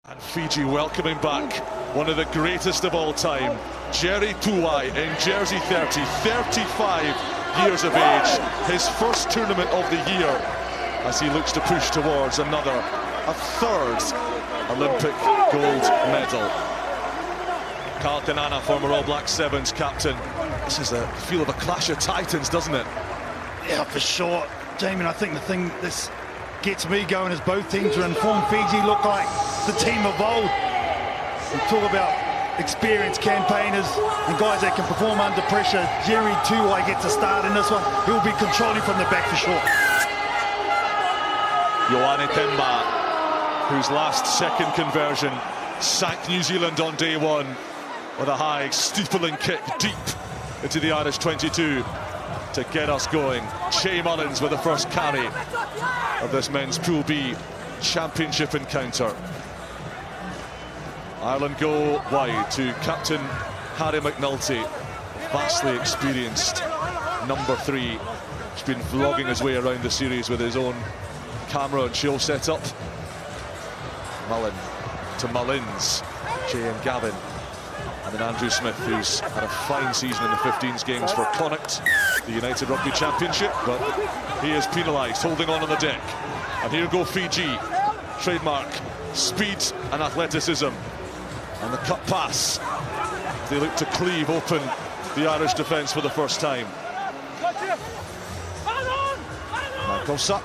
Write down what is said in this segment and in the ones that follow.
And Fiji welcoming back one of the greatest of all time, Jerry Tuwai in jersey 30, 35 years of age, his first tournament of the year as he looks to push towards a third Olympic gold medal. Carl Kanana, former All Black Sevens captain. This is a feel of a clash of titans, doesn't it? Yeah, for sure. Jamie, I think the thing this gets me going is both teams are in form. Fiji look like the team of old. We talk about experienced campaigners and guys that can perform under pressure. Jerry Tuwai gets a start in this one. He'll be controlling from the back for sure. Ioane Temba, whose last second conversion sank New Zealand on day one with a high steepling kick deep into the Irish 22 to get us going. Che Mullins with the first carry of this men's Pool B championship encounter. Ireland go wide to captain Harry McNulty, vastly experienced number 3. He's been vlogging his way around the series with his own camera and show setup. Mullen to Mullins, Che and Gavin, and then Andrew Smith, who's had a fine season in the 15s games for Connacht, the United Rugby Championship, but he is penalised, holding on the deck. And here go Fiji, trademark speed and athleticism, and the cut pass. They look to cleave open the Irish defence for the first time. Nakausa,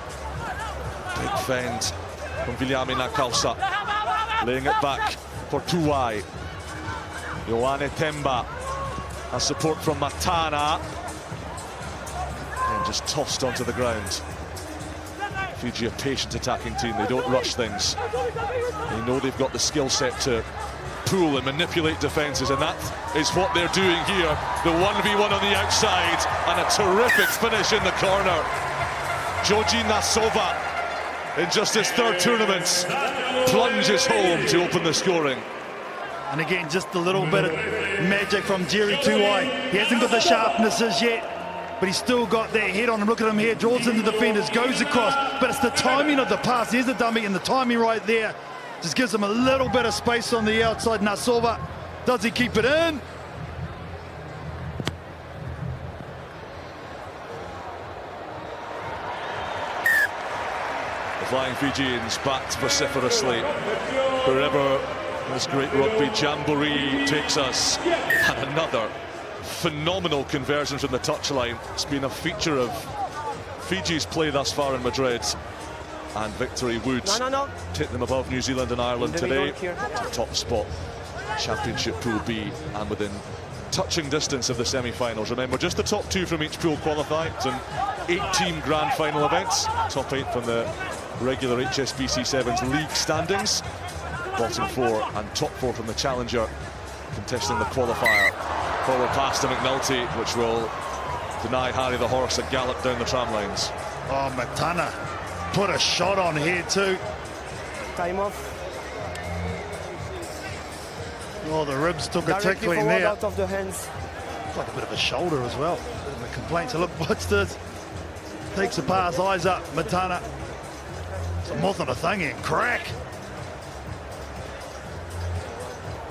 big fend from Viliami Nakausa, laying it back for Tuwai. Ioane Temba has support from Matana, and just tossed onto the ground. Fiji a patient attacking team, they don't rush things. They know they've got the skill set to pull and manipulate defences, and that is what they're doing here. The 1v1 on the outside, and a terrific finish in the corner. Joji Nasova, in just his third tournament, plunges home to open the scoring. And again, just a little bit of magic from Jerry Tuwai. He hasn't got the sharpness as yet, but he's still got that head on him. Look at him here, draws into defenders, goes across, but it's the timing of the pass. There's the dummy, and the timing right there just gives him a little bit of space on the outside. Nasova, does he keep it in? The Flying Fijians backed vociferously wherever this great rugby jamboree takes us. And another phenomenal conversion from the touchline. It's been a feature of Fiji's play thus far in Madrid, and victory would take them above New Zealand and Ireland today to top spot Championship Pool B and within touching distance of the semi-finals. Remember, just the top 2 from each pool qualify. It's an 8-team grand final events, top 8 from the regular HSBC Sevens league standings, bottom 4 and top 4 from the challenger contesting the qualifier. Forward pass to McNulty, which will deny Harry the Horse a gallop down the tram lines. Oh, Matana put a shot on here too. Time off. Oh, the ribs took a tickling there. Out of the hands. It's like a bit of a shoulder as well. Bit of a complaint. So look, what's this? Takes the pass, eyes up, Matana. It's a moth on a thingy and crack.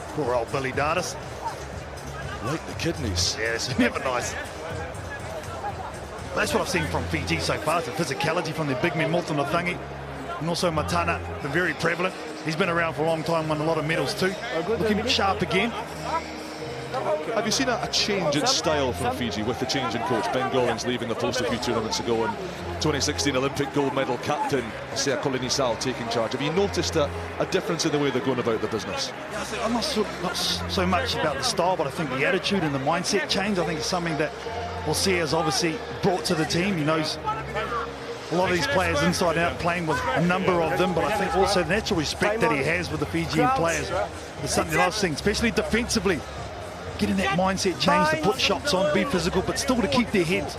Poor old Billy Dardis. Like the kidneys. Yeah, it's never nice. That's what I've seen from Fiji so far, the physicality from the big men, Moth on the thingy. And also Matana, they're very prevalent. He's been around for a long time, won a lot of medals too. Looking sharp again. Have you seen a change in style from Fiji with the change in coach? Ben Gollins leaving the post a few tournaments ago, and 2016 Olympic gold medal captain Sea Kolinisal taking charge. Have you noticed a difference in the way they're going about the business? I'm not so much about the style, but I think the attitude and the mindset change, I think, is something that Sea has obviously brought to the team. He knows a lot of these players inside out, playing with a number of them, but I think also the natural respect that he has with the Fijian players is something that I've seen, especially defensively. Getting that mindset change to put shots on, be physical, but still to keep their heads.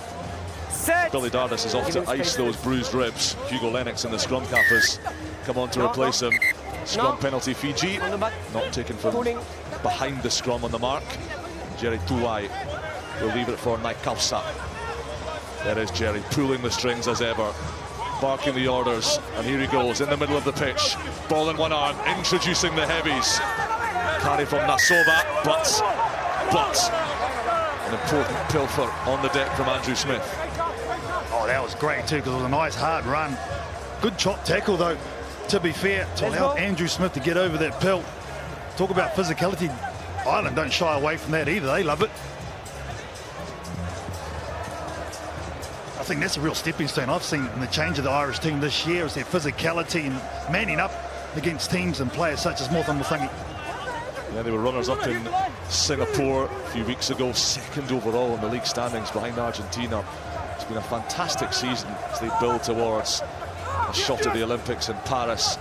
Billy Dardis is off to ice those bruised ribs. Hugo Lennox and the scrum cappers come on to replace him. Scrum penalty Fiji, not taken from behind the scrum on the mark. Jerry Tuwai will leave it for Nakausa. There is Jerry pulling the strings as ever. barking the orders, and here he goes in the middle of the pitch, ball in one arm, introducing the heavies. Carry from Nasova, but an important pilfer on the deck from Andrew Smith. Oh, that was great too, because it was a nice hard run. Good chop tackle though, to be fair, to allow Andrew Smith to get over that pill. Talk about physicality. Ireland don't shy away from that either, they love it. I think that's a real stepping stone I've seen in the change of the Irish team this year, is their physicality and manning up against teams and players such as Morton Muthangi. Yeah, they were runners-up in Singapore a few weeks ago, second overall in the league standings behind Argentina. It's been a fantastic season as they build towards a shot at the Olympics in Paris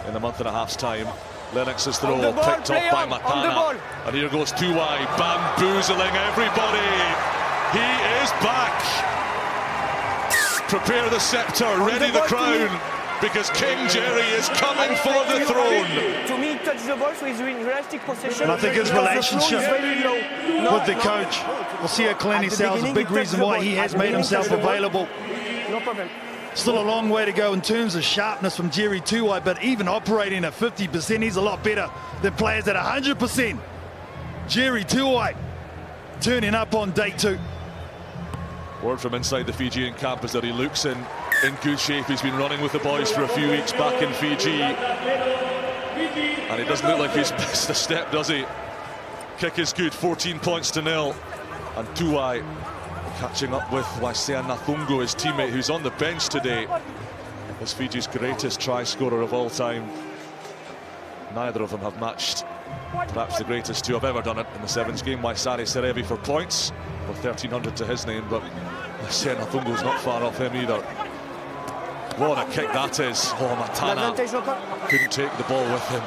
in a month and a half's time. Lennox's throw picked up by Matana, and here goes 2 wide, bamboozling everybody. He is back. Prepare the scepter, ready the crown, because King Jerry is coming for the throne. To me, touch the ball, so he's doing realistic possession. And I think his relationship with the coach, we'll see how Clenny Sal's a big reason why he has made himself available. No problem. Still a long way to go in terms of sharpness from Jerry Tuwai, but even operating at 50%, he's a lot better than players at 100%. Jerry Tuwai turning up on day 2. Word from inside the Fijian camp is that he looks in good shape. He's been running with the boys for a few weeks back in Fiji, and it doesn't look like he's missed a step, does he? Kick is good, 14 points to 0, and Tuwai catching up with Waisea Nathungo, his teammate, who's on the bench today as Fiji's greatest try scorer of all time. Neither of them have matched perhaps the greatest to have ever done it in the sevens game. Waisari Serevi for points, with 1,300 to his name, but Waisea Nathungo's not far off him either. What a kick that is. Oh, Matana couldn't take the ball with him.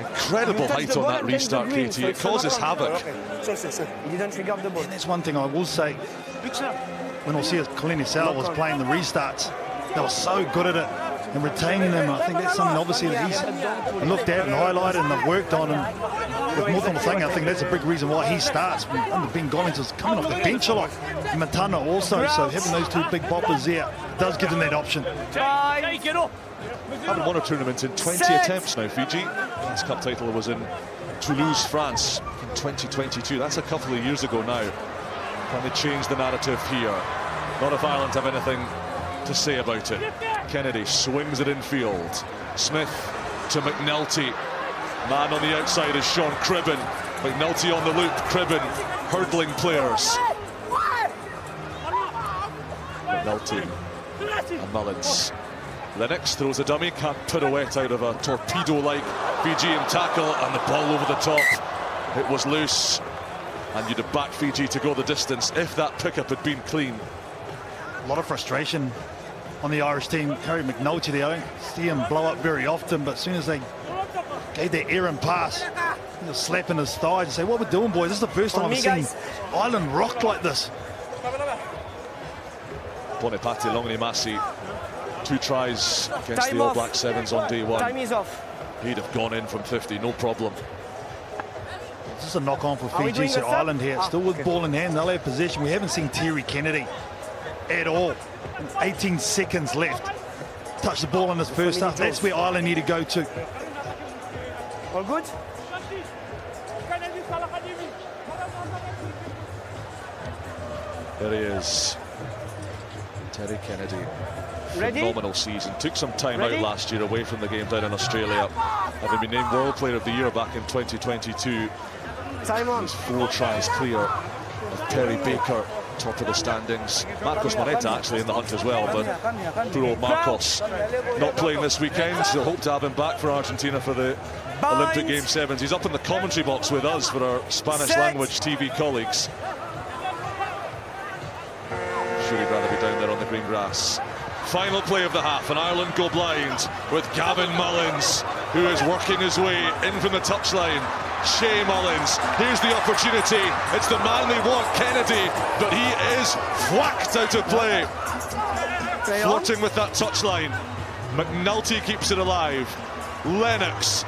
Incredible height on that restart, Katie. It causes havoc. He didn't trigger the ball. And that's one thing I will say. When Osea Clenny Sal was playing the restarts, they were so good at it and retaining them. I think that's something obviously that he's looked at and highlighted and they've worked on. And with Morton Muthangi, I think that's a big reason why he starts. Under Ben Gollings is coming off the bench a lot. And Matana also, so having those 2 big boppers there does give them that option. Haven't won a tournament in 20 attempts now, Fiji. Last cup title was in Toulouse, France in 2022. That's a couple of years ago now. Can they change the narrative here? Not if Ireland have anything to say about it. Kennedy swings it infield. Smith to McNulty. Man on the outside is Sean Cribben. McNulty on the loop. Cribben hurdling players. McNulty and Mullins. Lennox throws a dummy, can't pirouette out of a torpedo-like Fijian tackle, and the ball over the top. It was loose, and you'd have backed Fiji to go the distance if that pickup had been clean. A lot of frustration on the Irish team. Harry McNulty there, I don't see him blow up very often, but as soon as they gave that errant pass, he was slapping his thighs and say, what we're doing, boys? This is the first time I've seen Ireland rocked like this. Bonipati Longinimasi, 2 tries against the All Black Sevens on day 1. Time is off. He'd have gone in from 50, no problem. This is a knock-on for Fiji, so Ireland here, still with ball in hand, they'll have possession. We haven't seen Terry Kennedy at all. 18 seconds left. Touch the ball in this first half. That's where Ireland need to go to. All good? There he is. Terry Kennedy. Ready? Phenomenal season. Took some time out last year away from the game down in Australia. Having been named World Player of the Year back in 2022. Time on. He's 4 tries clear of Perry Baker, top of the standings. Marcos Moreta actually in the hunt as well, but poor old Marcos not playing this weekend. So hope to have him back for Argentina for the Olympic Game Sevens. He's up in the commentary box with us for our Spanish language TV colleagues. Sure he'd rather be down there on the green grass. Final play of the half, and Ireland go blind with Gavin Mullins, who is working his way in from the touchline. Shea Mullins, here's the opportunity. It's the man they want, Kennedy, but he is whacked out of play. Flirting with that touchline. McNulty keeps it alive. Lennox,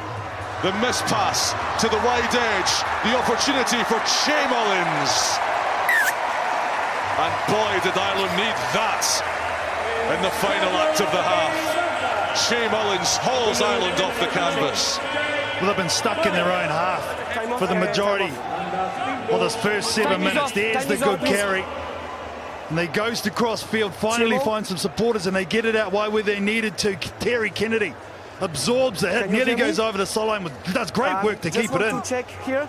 the miss pass to the wide edge. The opportunity for Shea Mullins. And boy, did Ireland need that. in the final act of the half. Shea Mullins hauls Ireland off the canvas. Well, they've been stuck in their own half for the majority of this first 7 minutes. There's the good carry. And they goes to cross field, finally find some supporters, and they get it out where they needed to. Terry Kennedy absorbs the hit, nearly goes over the sideline, does great work to keep it in.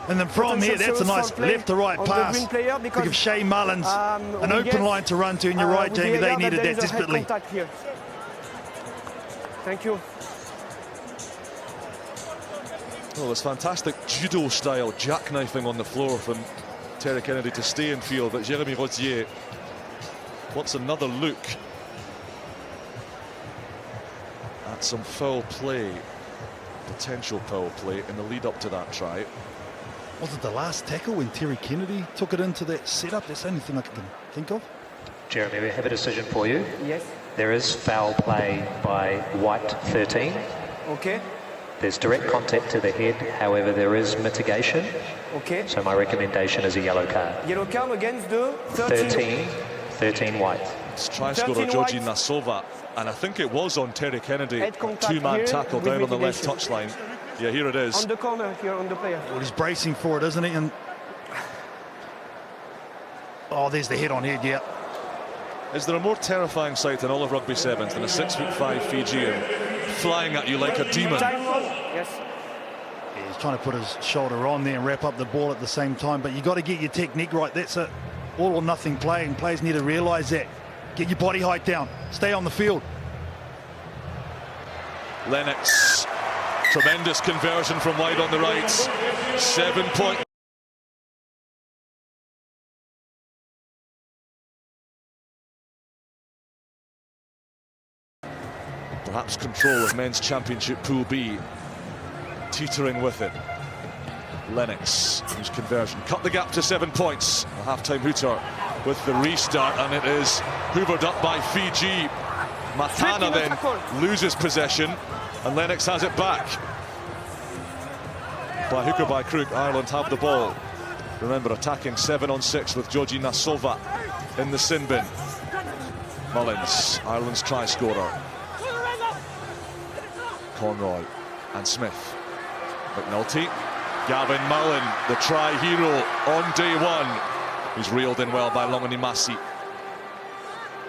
And then from here, that's a nice left to right pass. To give Shea Mullins an open line to run to, and you're right, Jamie, they needed that desperately. Thank you. Well, there's fantastic judo-style jackknifing on the floor from Terry Kennedy to stay in field, but Jérémy Rosier wants another look at some foul play, potential foul play in the lead up to that try. Was it the last tackle when Terry Kennedy took it into that setup? That's the only thing I can think of. Jeremy, we have a decision for you. Yes. There is foul play by White 13. Okay. There's direct contact to the head, however there is mitigation. Okay. So my recommendation is a yellow card. Yellow card against the 13 White. It's try scorer Georgi Nasova, and I think it was on Terry Kennedy. Two-man tackle down on the left touchline. Yeah, here it is. On the corner here on the player. Well, he's bracing for it, isn't he? And oh, there's the head on head, yeah. Is there a more terrifying sight in all of rugby sevens than a 6'5" Fijian flying at you like a demon? Yes. Yeah, he's trying to put his shoulder on there and wrap up the ball at the same time, but you got to get your technique right. That's a all or nothing play, and players need to realise that. Get your body height down. Stay on the field. Lennox, tremendous conversion from wide on the right. 7 point. Perhaps control of men's championship Pool B, teetering with it. Lennox, whose conversion cut the gap to 7 points. A half-time hooter with the restart, and it is hoovered up by Fiji. Matana then loses possession, and Lennox has it back. By hook or by crook, Ireland have the ball. Remember, attacking 7-on-6 with Georgi Nasova in the sin bin. Mullins, Ireland's try scorer. Conroy and Smith. McNulty. Gavin Mullen, the try hero on day one. He's reeled in well by Longanimasi.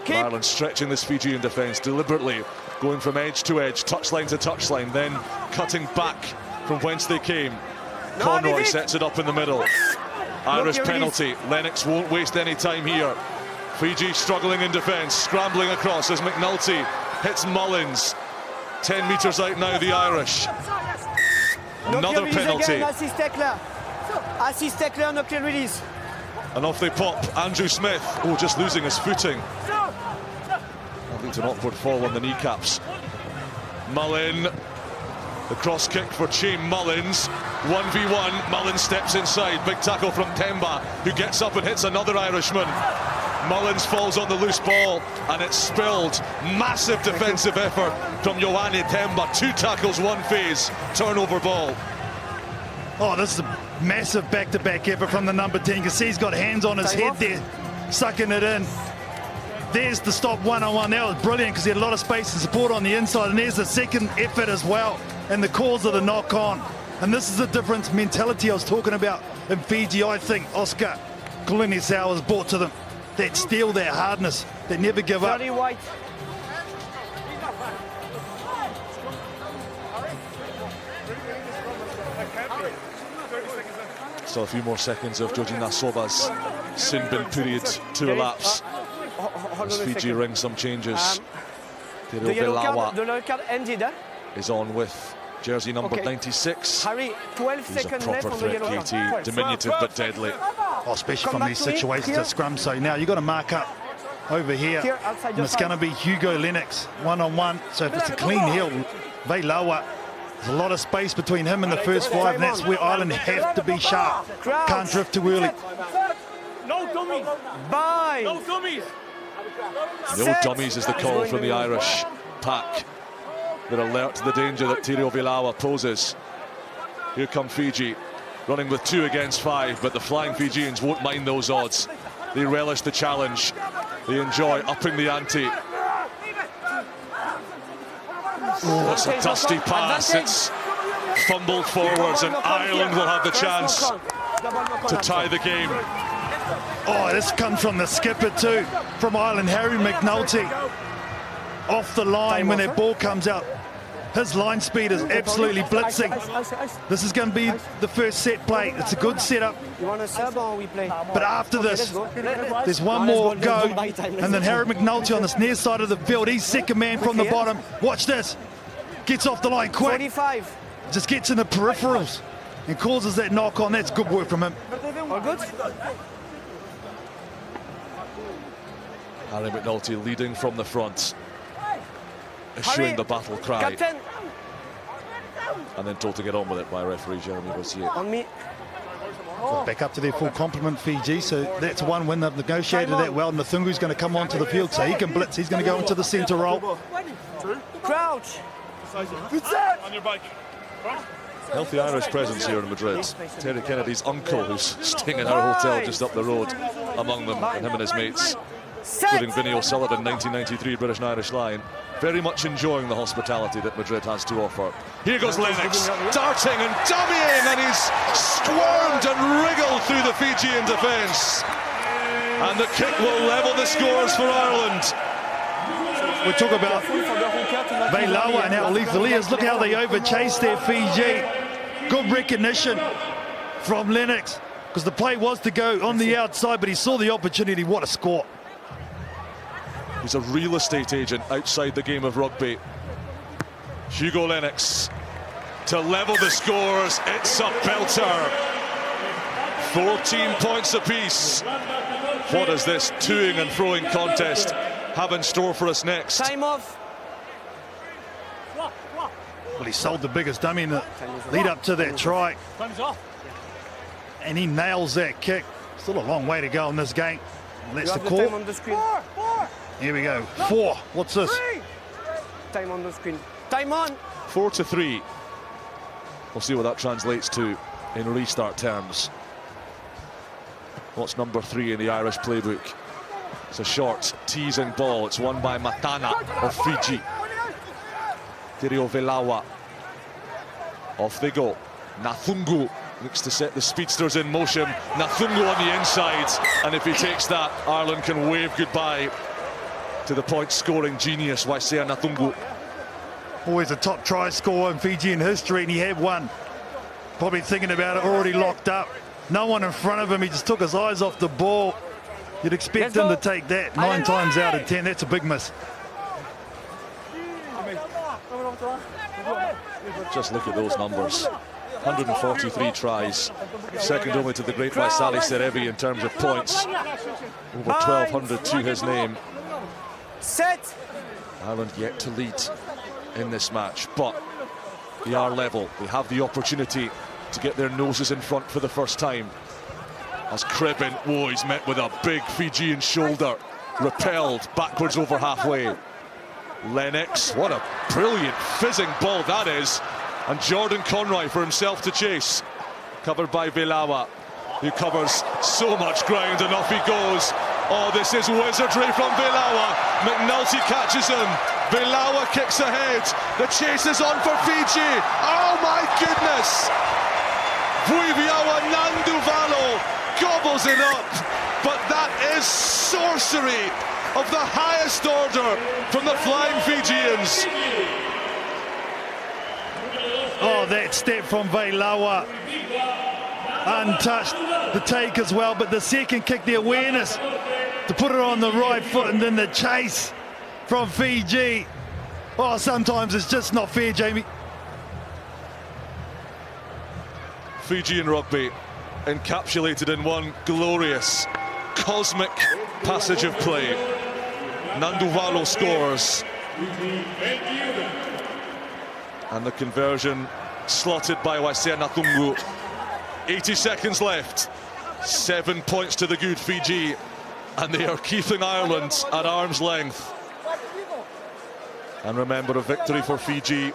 Ireland stretching this Fijian defence deliberately, going from edge to edge, touchline to touchline, then cutting back from whence they came. Conroy sets it up in the middle. Irish penalty. Lennox won't waste any time here. Fiji struggling in defence, scrambling across as McNulty hits Mullins. 10 metres out now, the Irish. Another penalty. And off they pop. Andrew Smith, oh, just losing his footing. I think it's an awkward fall on the kneecaps. Mullin, the cross kick for Shea Mullins. 1v1, Mullins steps inside. Big tackle from Temba, who gets up and hits another Irishman. Mullins falls on the loose ball, and it's spilled. Massive defensive effort from Ioane Temba. 2 tackles, 1 phase, turnover ball. Oh, this is a massive back-to-back effort from the number 10. You can see he's got hands on his head there, sucking it in. There's the stop one-on-one. That was brilliant because he had a lot of space and support on the inside. And there's the second effort as well, and the cause of the knock-on. And this is the difference mentality I was talking about in Fiji. I think Oscar Kulini'isau has brought to them. That steel, that hardness, that never give up. Still a few more seconds of Georgi Nasova's sin bin period to elapse. As Fiji ring some changes. The yellow card ended. Is on with jersey number 96. Harry, 12 seconds left on the yellow card. Diminutive but deadly. Oh, especially from these situations at scrum. So now you've got to mark up over here. And it's going to be Hugo Lennox one-on-one. So if it's a clean heel, Veilawa, there's a lot of space between him and the first 5, and that's where Ireland have to be sharp. Can't drift too early. No dummies. Bye. No dummies. No dummies is the call from the Irish pack. They're alert to the danger that Tiro Veilawa poses. Here come Fiji, running with 2 against 5, but the flying Fijians won't mind those odds. They relish the challenge. They enjoy upping the ante. That's a dusty pass. It's fumbled forwards, and Ireland will have the chance to tie the game. Oh, this comes from the skipper too, from Ireland, Harry McNulty. Off the line when that ball comes out. His line speed is absolutely blitzing. This is going to be the first set play. It's a good setup. You want to sub or we play? But after this, there's one more go. And then Harry McNulty on this near side of the field. He's second man from the bottom. Watch this. Gets off the line quick. 45. Just gets in the peripherals and causes that knock on. That's good work from him. All good? Harry McNulty leading from the front, issuing the battle cry, Captain. and then told to get on with it by referee Jeremy Bossier. On me. Back up to their full complement, Fiji. So that's one win. They've negotiated that well. Nathungu's going to come onto the field, so he can blitz. He's going to go into the centre role. Crouch. On your bike. Healthy Irish presence here in Madrid. Terry Kennedy's uncle, who's staying in our hotel just up the road, among them, and him and his mates, including Vinny O'Sullivan, 1993 British and Irish line, very much enjoying the hospitality that Madrid has to offer. Here goes Lennox, darting and dummying, and he's squirmed and wriggled through the Fijian defence. And the kick will level the scores for Ireland. We talk about Veilawa and how lethal he is. Look how they overchased their Fiji. Good recognition from Lennox, because the play was to go on the outside, but he saw the opportunity. What a score. He's a real estate agent outside the game of rugby. Hugo Lennox to level the scores. It's a belter. 14 points apiece. What does this toing and froing contest have in store for us next? Time off. Well, he sold the biggest dummy in the lead up to that try. And he nails that kick. Still a long way to go in this game. Well, that's the call. Time on the screen. Here we go. 4. What's this? Time on the screen. Time on. 4-3. We'll see what that translates to in restart terms. What's number 3 in the Irish playbook? It's a short, teasing ball. It's won by Matana of Fiji. Tirio Veilawa. Off they go. Nathungu looks to set the speedsters in motion. Nathungu on the inside. And if he takes that, Ireland can wave goodbye to the point-scoring genius, Waisea Nathungu. Always a top try scorer in Fijian history, and he had one. Probably thinking about it, already locked up. No one in front of him. He just took his eyes off the ball. You'd expect him to take that 9 times out of 10. That's a big miss. Just look at those numbers. 143 tries, second only to the great Waisale Serevi in terms of points. Over 1,200 to his name. Set. Ireland yet to lead in this match, but they are level. They have the opportunity to get their noses in front for the first time. As Cribben, whoa, he's met with a big Fijian shoulder, repelled backwards over halfway. Lennox, what a brilliant fizzing ball that is. And Jordan Conroy for himself to chase. Covered by Veilawa, who covers so much ground, and off he goes. Oh, this is wizardry from Veilawa. McNulty catches him. Veilawa kicks ahead. The chase is on for Fiji. Oh my goodness! Vuiviawa Nanduvalo gobbles it up. But that is sorcery of the highest order from the Flying Fijians. Oh, that step from Veilawa. Untouched, the take as well, but the second kick, the awareness to put it on the right foot, and then the chase from Fiji. Oh, sometimes it's just not fair, Jamie. Fijian rugby encapsulated in one glorious, cosmic passage of play. Nanduvalo scores. And the conversion slotted by Waisea Nathungu. 80 seconds left. 7 points to the good Fiji. And they are keeping Ireland at arm's length. And remember, a victory for Fiji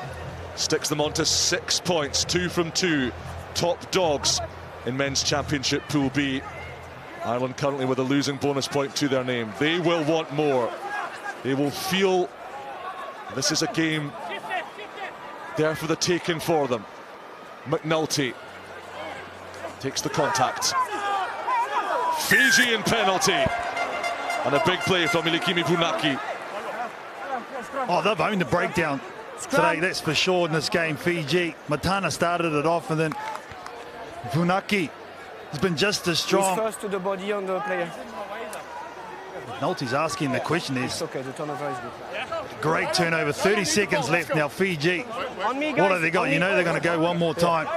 sticks them on to 6 points, 2 from 2. Top dogs in men's championship Pool B. Ireland currently with a losing bonus point to their name. They will want more. They will feel this is a game there for the taking for them. McNulty takes the contact. Fijian penalty. And a big play from Ilikimi Funaki. Oh, they've owned the breakdown today, that's for sure in this game. Fiji, Matana started it off, and then Funaki has been just as He's strong. first to the body on the player. Nolte's asking the question It's is, okay, the turnover is good. great turnover, 30 seconds left now, Fiji. On me, guys. What have they got? You know they're going to go one more time.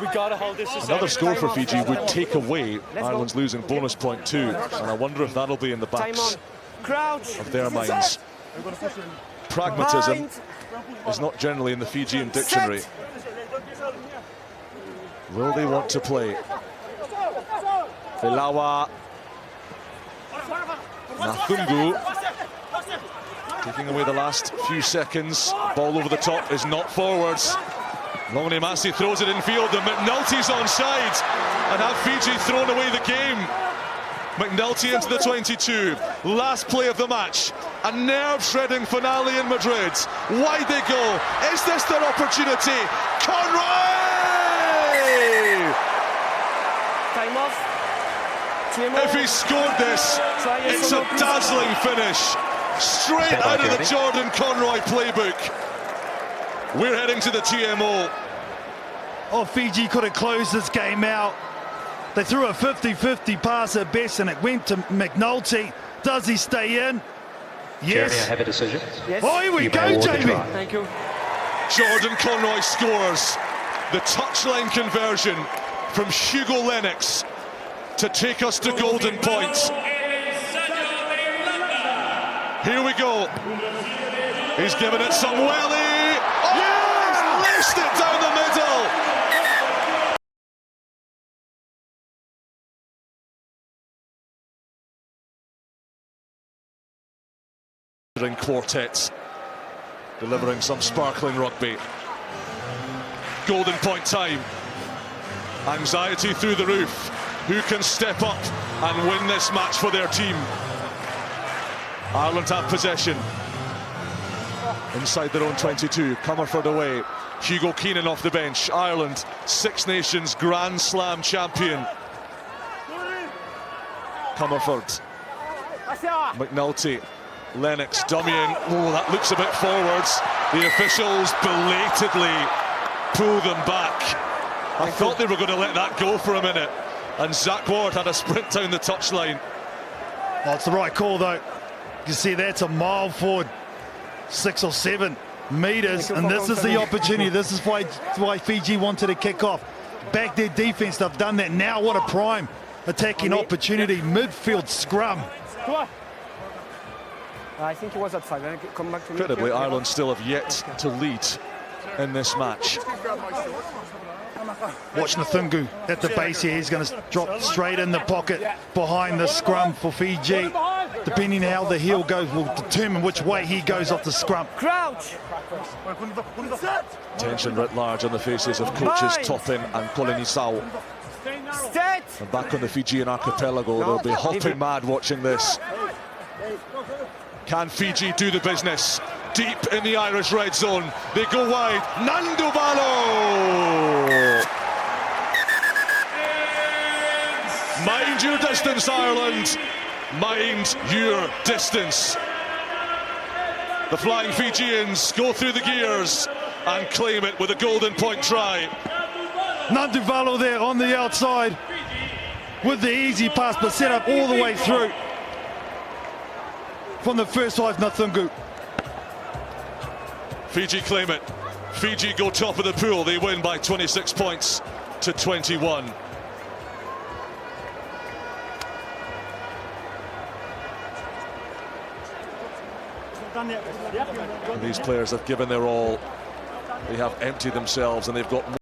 We gotta hold this. Another score for Fiji would take away Ireland's losing bonus point 2. And I wonder if that'll be in the Time backs on. Crouch. of their minds. Pragmatism Mind. is not generally in the Fijian dictionary. Will they want to play? Velawa. Nathungu taking away the last few seconds. Ball over the top is not forwards. Longini Masi throws it in field, and McNulty's onside, and have Fiji thrown away the game. McNulty into the 22. Last play of the match. A nerve-shredding finale in Madrid. Wide they go. Is this their opportunity? Conroy! Time off. If he scored this, it's a dazzling finish. Straight out of the Jordan Conroy playbook. We're heading to the TMO. Oh, Fiji could have closed this game out. They threw a 50-50 pass at best, and it went to McNulty. Does he stay in? Jeremy, I Yes. have a decision. Yes. Oh, here we You may go, award the Jamie. try. Thank you. Jordan Conroy scores. The touchline conversion from Hugo Lennox to take us to golden points. Here we go. He's given it some welly. Oh, he's laced it down the middle. Quartets delivering some sparkling rugby. Golden point time. Anxiety through the roof. Who can step up and win this match for their team? Ireland have possession inside their own 22. Comerford away. Hugo Keenan off the bench. Ireland, Six Nations Grand Slam champion. Comerford. McNulty. Lennox dummying. Oh, that looks a bit forwards. The officials belatedly pull them back. I thought they were going to let that go for a minute. And Zach Ward had a sprint down the touchline. Oh, it's the right call, though. You can see that's a mile forward, 6 or 7 meters, and this is the opportunity. This is why Fiji wanted to kick off. Back their defense, they've done that. Now what a prime attacking opportunity. Midfield scrum. I think he was at 5. Come back to me. Incredibly, Okay. Ireland still have yet to lead in this match. Watch Nathungu at the base here. He's going to drop straight in the pocket behind the scrum for Fiji. Depending on how the heel goes will determine which way he goes off the scrum. Crouch. Tension writ large on the faces of coaches Toppin and Kolinisau. Set. And back on the Fijian archipelago, they'll be hopping mad watching this. Can Fiji do the business? Deep in the Irish red zone. They go wide. Nanduvalo! Mind your distance, Ireland. Mind your distance. The flying Fijians go through the gears and claim it with a golden point try. Nanduvalo there on the outside with the easy pass, but set up all the way through from the first half. Nathungu. Fiji claim it. Fiji go top of the pool. They win by 26 points to 21. And these players have given their all. They have emptied themselves, and they've got more.